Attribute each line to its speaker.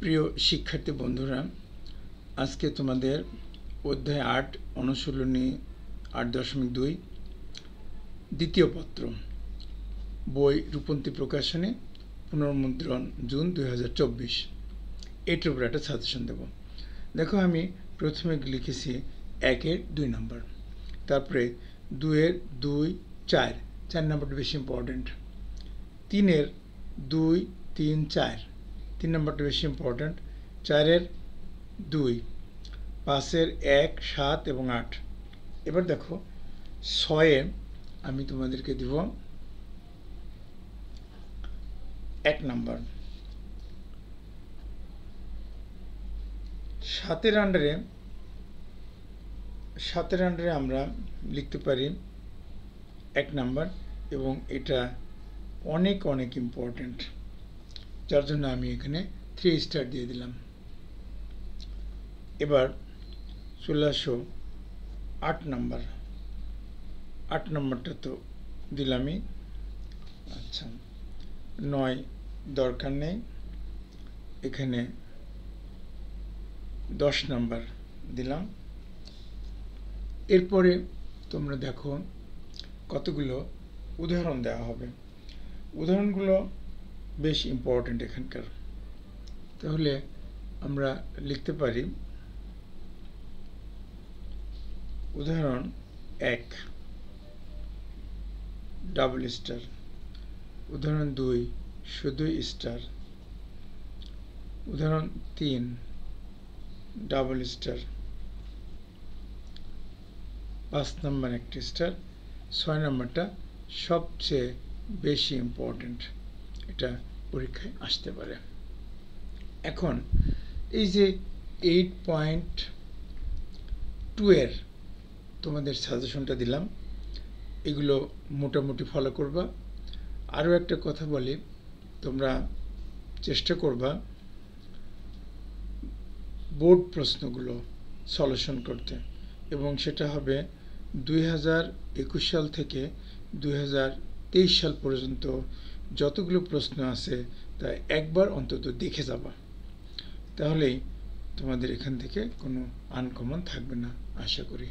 Speaker 1: প্রিয় শিক্ষার্থী বন্ধুরা, আজকে তোমাদের অধ্যায় ৮ অনুশীলনী ৮.২ দ্বিতীয় পত্র বই রূপন্তী প্রকাশনী পুনর্মুদ্রণ জুন ২০২৪ এটার উপর একটা সাজেশন দেব। দেখো, আমি প্রথমে লিখেছি ১-এর ২ নম্বর, তারপরে ২-এর ২, ৪ নম্বরটা বেশি ইম্পর্টেন্ট, ৩-এর ২, ৩, ৪ নম্বরটা বেশি ইম্পর্টেন্ট, ৪-এর ২, ৫-এর ১, ৭ এবং ৮। এবার দেখো ৬-এ আমি তোমাদেরকে দিব ১ নম্বর, ৭-এর আন্ডারে আমরা লিখতে পারি ১ নম্বর, এবং এটা অনেক অনেক ইম্পর্টেন্ট, যার জন্য আমি এখানে 3 স্টার দিয়ে দিলাম। এবার চলে আসো ৮ নম্বর। ৮ নম্বরটা তো দিলামই, আচ্ছা ৯ দরকার নেই, এখানে ১০ নম্বর দিলাম। এরপরে তোমরা দেখো কতগুলো উদাহরণ দেওয়া হবে। উদাহরণগুলো বেশ ইম্পর্টেন্ট এখানকার, তাহলে আমরা লিখতে পারি উদাহরণ ১ ডাবল স্টার, উদাহরণ ২ শুধুই স্টার, উদাহরণ ৩ ডাবল স্টার, ৫ নম্বর একটি স্টার, ৬ নম্বরটা সবচেয়ে বেশি ইম্পর্টেন্ট, এটা পরীক্ষায় আসতে পারে। এখন এই যে 8.2 এর তোমাদের সাজেশনটা দিলাম, এগুলো মোটামুটি ফলো করবা। আরও একটা কথা বলি, তোমরা চেষ্টা করবা বোর্ড প্রশ্নগুলো সলিউশন করতে, এবং সেটা হবে ২০২১ সাল থেকে ২০২৩ সাল পর্যন্ত যতগুলো প্রশ্ন আছে তা একবার অন্তত দেখে যাবা, তাহলেই তোমাদের এখান থেকে কোনো আনকমন থাকবে না আশা করি।